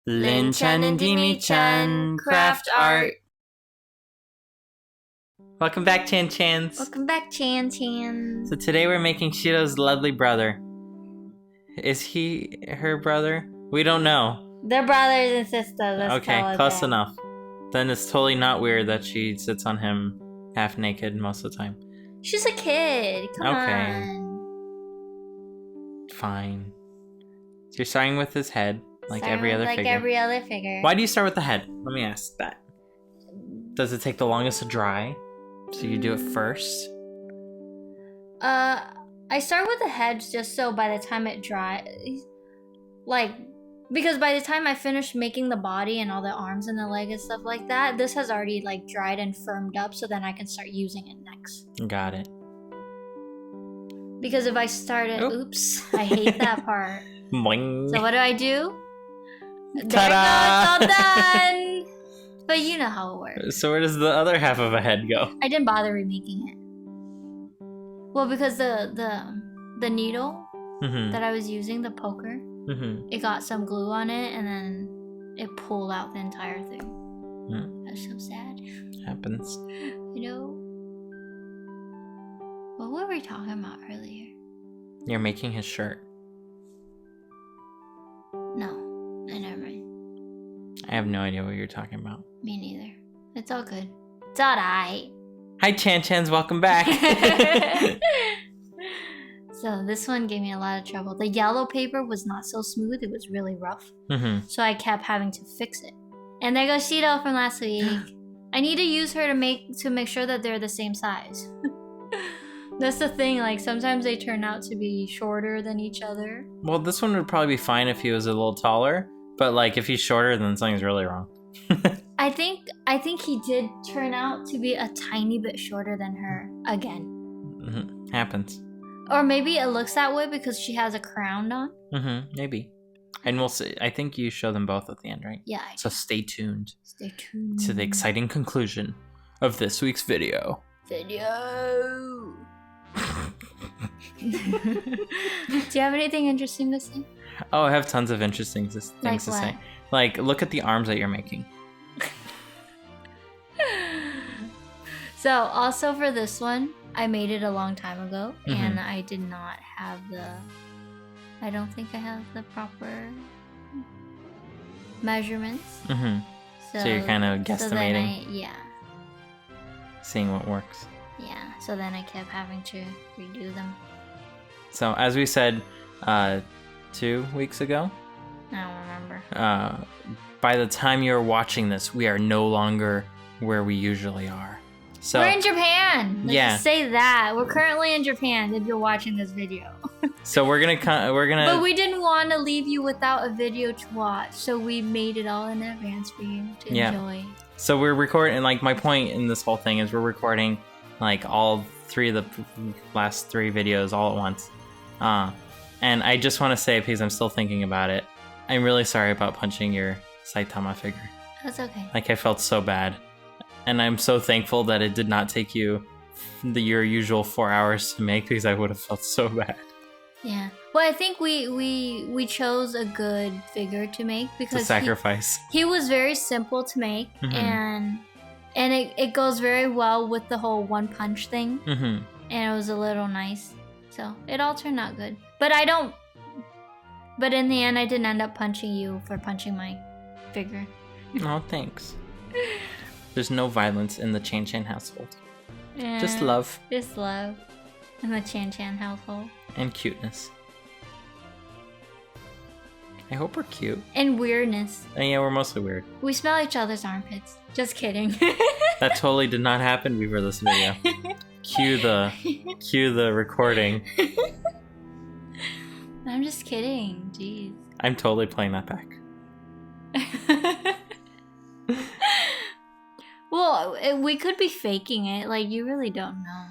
Linh-chan and Dimi-chan craft art. Welcome back, Chan-chans. Welcome back, Chan-chans. So today we're making Shiro's lovely brother. Is he her brother? We don't know. They're brothers and sisters. Let's Okay, close enough. Then it's totally not weird that she sits on him half naked most of the time. She's a kid. Come on. Fine. So you're starting with his head, like every other figure. Like every other figure. Why do you start with the head? Let me ask that. Does it take the longest to dry? So you do it first? I start with the head just so by the time it dries, because by the time I finish making the body and all the arms and the leg and stuff like that, this has already dried and firmed up, so then I can start using it next. Got it. Because if I start it, oops, I hate that part. Boing. So what do? Ta-da! There it goes, all done! But you know how it works. So where does the other half of a head go? I didn't bother remaking it. Well, because the needle that I was using, the poker, it got some glue on it, and then it pulled out the entire thing. That's so sad. Happens. You know? What were we talking about earlier? You're making his shirt. No, never mind. I have no idea what you're talking about. Me neither. It's all good. It's alright. Hi, Chan-chans, welcome back. So this one gave me a lot of trouble. The yellow paper was not so smooth. It was really rough. So I kept having to fix it. And there goes Shiro from last week. I need to use her to make sure that they're the same size. That's the thing, sometimes they turn out to be shorter than each other. Well, this one would probably be fine if he was a little taller, but if he's shorter, then something's really wrong. I think he did turn out to be a tiny bit shorter than her again. Happens. Or maybe it looks that way because she has a crown on. Maybe. And we'll see. I think you show them both at the end, right? Yeah. So stay tuned. Stay tuned to the exciting conclusion of this week's video. Do you have anything interesting to say? Oh, I have tons of interesting things to say. Look at the arms that you're making. So, also for this one, I made it a long time ago, and I did not have I don't think I have the proper measurements. So you're kind of guesstimating. Yeah. Seeing what works. Yeah, so then I kept having to redo them. So, as we said 2 weeks ago, I don't remember. by the time you're watching this, we are no longer where we usually are. So we're in Japan. Let's just say that we're currently in Japan. If you're watching this video, so we're gonna. But we didn't want to leave you without a video to watch, so we made it all in advance for you to enjoy. So we're recording. My point in this whole thing is we're recording all three of the last 3 videos all at once. And I just want to say, because I'm still thinking about it, I'm really sorry about punching your Saitama figure. That's okay. I felt so bad. And I'm so thankful that it did not take you your usual 4 hours to make, because I would have felt so bad. Yeah. Well, I think we chose a good figure to make because sacrifice. He was very simple to make, and it goes very well with the whole one punch thing. And it was a little nice. So it all turned out good. But in the end, I didn't end up punching you for punching my figure. Oh, thanks. There's no violence in the Chan-chan household. Yeah, just love. Just love in the Chan-chan household. And cuteness. I hope we're cute. And weirdness. And yeah, we're mostly weird. We smell each other's armpits. Just kidding. That totally did not happen before this video. Cue the recording. I'm just kidding. Jeez. I'm totally playing that back. Well, we could be faking it. You really don't know.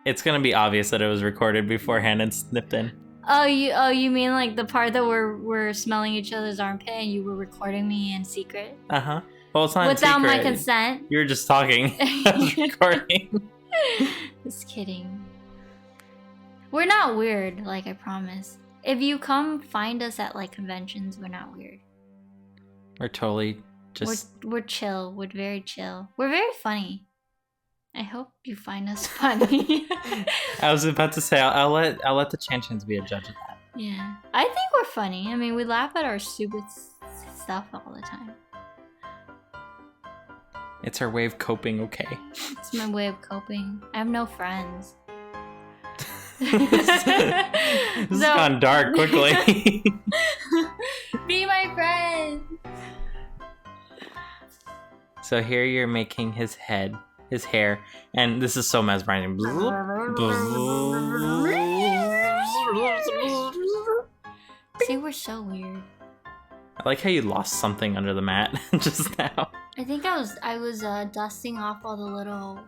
It's gonna be obvious that it was recorded beforehand and snipped in. Oh, you mean the part that we're smelling each other's armpit and you were recording me in secret? Well, it's not without in secret. my consent. You were just talking. I was recording. Just kidding. We're not weird, I promise. If you come find us at conventions, we're not weird. We're totally just... We're chill. We're very chill. We're very funny. I hope you find us funny. I was about to say, I'll let the Chan-chans be a judge of that. Yeah. I think we're funny. I mean, we laugh at our stupid stuff all the time. It's our way of coping, okay? It's my way of coping. I have no friends. This has gone dark quickly. Be my friend. So here you're making his hair, and this is so mesmerizing. See, we're so weird. I like how you lost something under the mat just now. I think I was dusting off all the little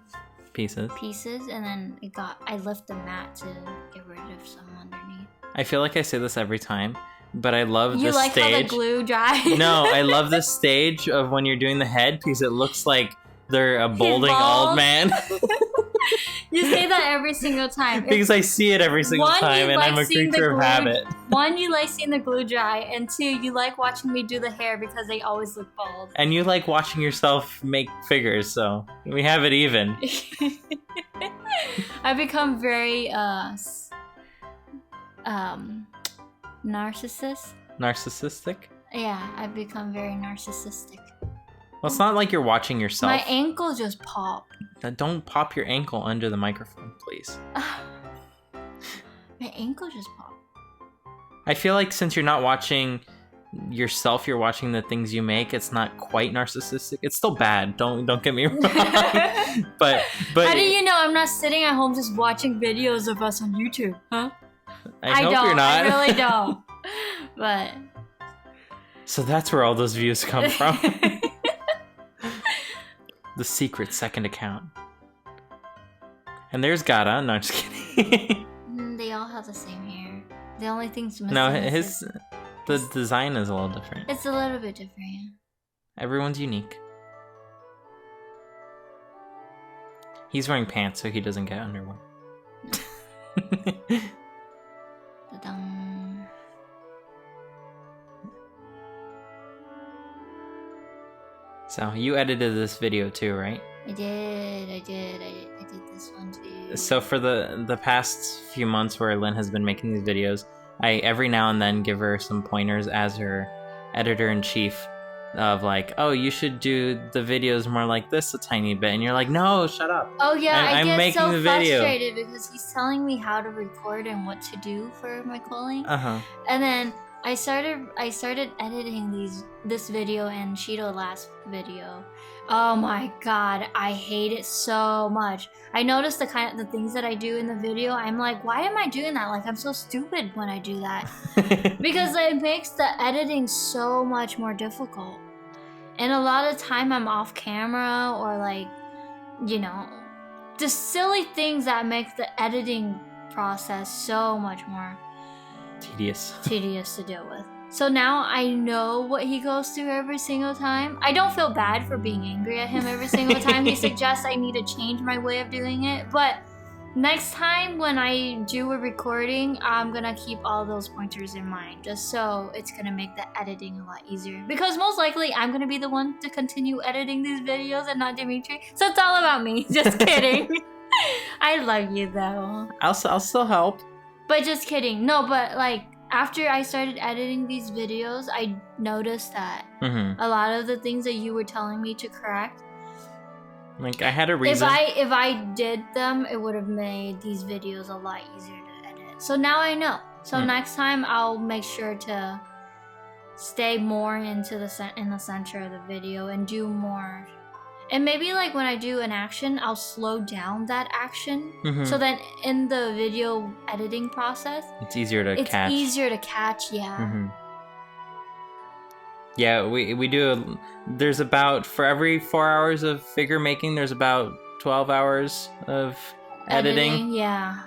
Pieces, and then I lift the mat to get rid of some underneath. I feel like I say this every time, but I love you this like stage. How the glue dries? No, I love this stage of when you're doing the head because it looks like they're a balding old man. You say that every single time. Because I see it every single time, and I'm a creature of habit. One, you like seeing the glue dry, and two, you like watching me do the hair because they always look bald. And you like watching yourself make figures, so we have it even. I become very Narcissistic? Yeah, I've become very narcissistic. Well, it's not like you're watching yourself. My ankle just popped. Don't pop your ankle under the microphone, please. My ankle just popped. I feel like since you're not watching yourself, you're watching the things you make. It's not quite narcissistic. It's still bad. Don't get me wrong. but how do you know I'm not sitting at home just watching videos of us on YouTube? Huh? I hope you're not. I really don't. But so that's where all those views come from. The secret second account. And there's Gara. No, I'm just kidding. They all have the same hair. The only thing's missing. No, the design is a little different. It's a little bit different, yeah. Everyone's unique. He's wearing pants so he doesn't get underwear. Ta-dum. So you edited this video too, right? I did this one too. So for the past few months where Lynn has been making these videos, I every now and then give her some pointers as her editor-in-chief of like, oh, you should do the videos more like this a tiny bit. And you're like, no, shut up. Oh yeah, I'm get making so the video. frustrated because he's telling me how to record and what to do for my calling. Uh-huh. And then I started editing this video and Shido last video. Oh my god, I hate it so much. I noticed the things that I do in the video. I'm like, why am I doing that? Like, I'm so stupid when I do that. Because it makes the editing so much more difficult. And a lot of time I'm off camera or like, you know, just silly things that make the editing process so much more tedious to deal with. So now I know what he goes through every single time. I don't feel bad for being angry at him every single time he suggests I need to change my way of doing it. But next time when I do a recording, I'm gonna keep all those pointers in mind, just so it's gonna make the editing a lot easier. Because most likely I'm gonna be the one to continue editing these videos and not Dimitri. So it's all about me. Just kidding. I love you though. I'll still help. But just kidding. No, but like, after I started editing these videos, I noticed that a lot of the things that you were telling me to correct, like I had a reason. If I did them, it would have made these videos a lot easier to edit. So now I know. So next time I'll make sure to stay more in the center of the video and do more. And maybe like when I do an action, I'll slow down that action so that in the video editing process, it's easier to catch. It's easier to catch, yeah. Yeah, we do. There's about, for every 4 hours of figure making, there's about 12 hours of editing. Yeah,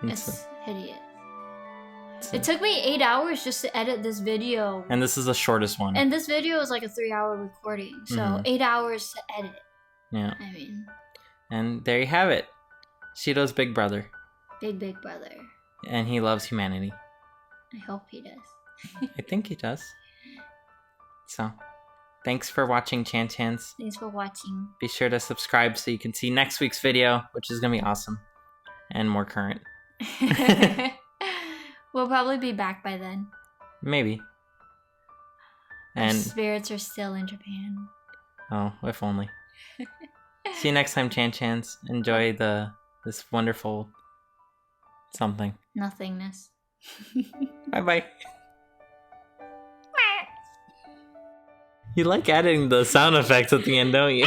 it's hideous. It took me 8 hours just to edit this video. And this is the shortest one. And this video is like a 3-hour recording. So 8 hours to edit. Yeah. I mean. And there you have it. Shido's big brother. Big brother. And he loves humanity. I hope he does. I think he does. So, Thanks for watching, Chan Chans. Thanks for watching. Be sure to subscribe so you can see next week's video, which is going to be awesome and more current. We'll probably be back by then. Maybe. Our And spirits are still in Japan. oh, if only. See you next time, Chan Chans. Enjoy this wonderful something. Nothingness. Bye-bye. You like adding the sound effects at the end, don't you?